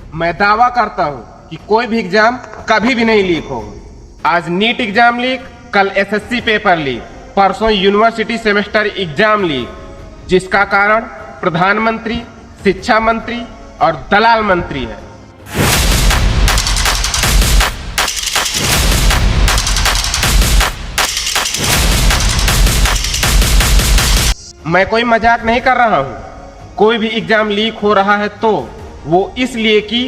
मैं दावा करता हूं कि कोई भी एग्जाम कभी भी नहीं लीक होगा। आज नीट एग्जाम लीक, कल एसएससी पेपर लीक, परसों यूनिवर्सिटी सेमेस्टर एग्जाम लीक, जिसका कारण प्रधानमंत्री, शिक्षा मंत्री और दलाल मंत्री है। मैं कोई मजाक नहीं कर रहा हूं। कोई भी एग्जाम लीक हो रहा है तो वो इसलिए कि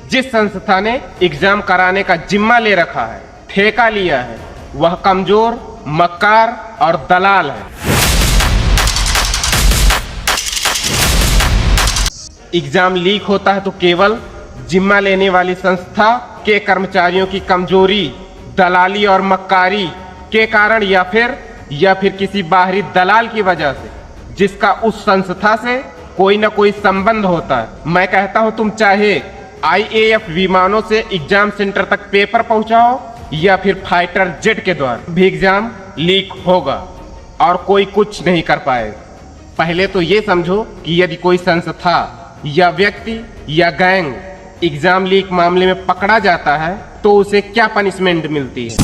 जिस संस्था ने एग्जाम कराने का जिम्मा ले रखा है, ठेका लिया है, वह कमजोर, मक्कार और दलाल है। एग्जाम लीक होता है तो केवल जिम्मा लेने वाली संस्था के कर्मचारियों की कमजोरी, दलाली और मक्कारी के कारण या फिर किसी बाहरी दलाल की वजह से, जिसका उस संस्था से कोई ना कोई संबंध होता है। मैं कहता हूं तुम चाहे IAF विमानों से एग्जाम सेंटर तक पेपर पहुंचाओ या फिर फाइटर जेट के द्वारा भी एग्जाम लीक होगा और कोई कुछ नहीं कर पाएगा। पहले तो ये समझो कि यदि कोई संस्था या व्यक्ति या गैंग एग्जाम लीक मामले में पकड़ा जाता है तो उसे क्या पनिशमेंट मिलती है।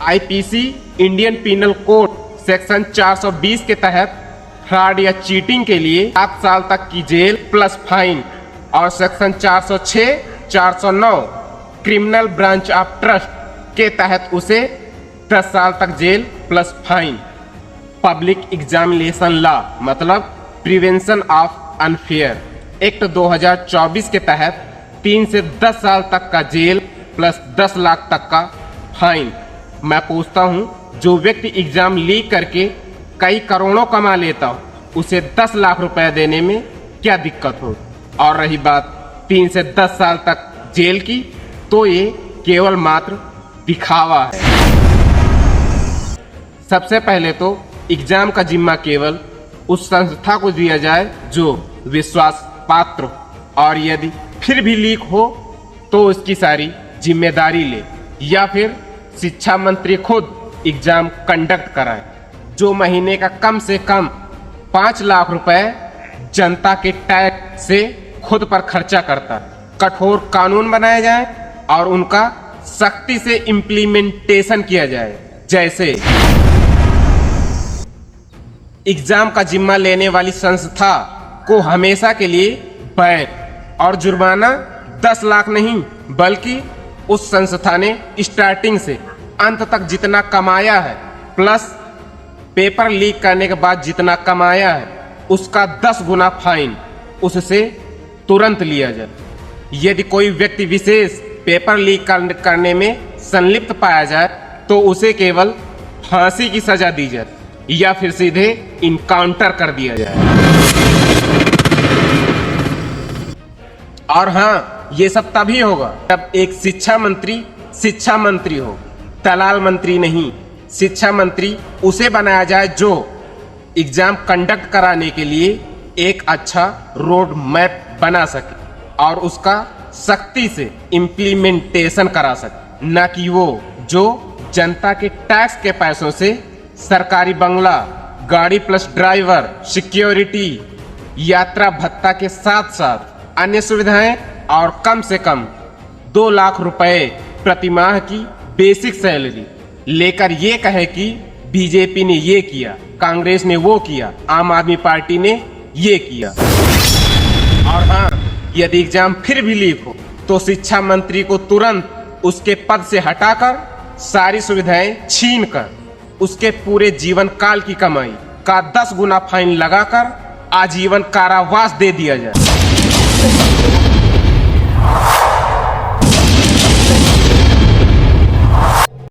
IPC Indian penal code section 420 के तहत फ्रॉड या चीटिंग के लिए 7 साल तक की जेल प्लस फाइन और section 406, 409 criminal breach of trust के तहत उसे 10 साल तक जेल plus fine. Public examination law मतलब प्रिवेंशन ऑफ अनफेयर एक्ट 2024 के तहत 3 से 10 साल तक का जेल प्लस 10 लाख तक का फाइन। मैं पूछता हूं, जो व्यक्ति एग्जाम लीक करके कई करोड़ों कमा लेता हो, उसे 10 लाख रुपए देने में क्या दिक्कत हो। और रही बात 3 से 10 साल तक जेल की, तो ये केवल मात्र दिखावा है। सबसे पहले तो एग्जाम का जिम्मा केवल उस संस्था को दिया जाए जो विश्वास पात्र, और यदि फिर भी लीक हो तो उसकी सारी जिम्मेदारी ले, या फिर शिक्षा मंत्री खुद एग्जाम कंडक्ट कराए, जो महीने का कम से कम 5 लाख रुपए जनता के टैक्स से खुद पर खर्चा करता है। कठोर कानून बनाए जाए और उनका सख्ती से इम्प्लीमेंटेशन किया जाए। जैसे एग्जाम का जिम्मा लेने वाली संस्था को हमेशा के लिए बैन और जुर्माना 10 लाख नहीं, बल्कि उस संस्था ने स्टार्टिंग से अंत तक जितना कमाया है प्लस पेपर लीक करने के बाद जितना कमाया है उसका 10 गुना फाइन उससे तुरंत लिया जाए। यदि कोई व्यक्ति विशेष पेपर लीक करने में संलिप्त पाया जाए तो उसे केवल फांसी की सजा दी जाए या फिर सीधे इनकाउंटर कर दिया जाए। और हाँ, ये सब तभी होगा जब एक शिक्षा मंत्री हो, दलाल मंत्री नहीं। शिक्षा मंत्री उसे बनाया जाए जो एग्जाम कंडक्ट कराने के लिए एक अच्छा रोड मैप बना सके और उसका सख्ती से इम्प्लीमेंटेशन करा सके, न कि वो जो जनता के टैक्स के पैसों से सरकारी बंगला, गाड़ी प्लस ड्राइवर, सिक्योरिटी, यात्रा भत्ता के साथ साथ अन्य सुविधाएं और कम से कम 2 लाख रुपए प्रति माह की बेसिक सैलरी लेकर ये कहे कि बीजेपी ने ये किया, कांग्रेस ने वो किया, आम आदमी पार्टी ने ये किया। और हाँ, यदि एग्जाम फिर भी लीक हो तो शिक्षा मंत्री को तुरंत उसके पद से हटाकर सारी सुविधाएं छीनकर उसके पूरे जीवन काल की कमाई का 10 गुना फाइन लगाकर आजीवन कारावास दे दिया जाए।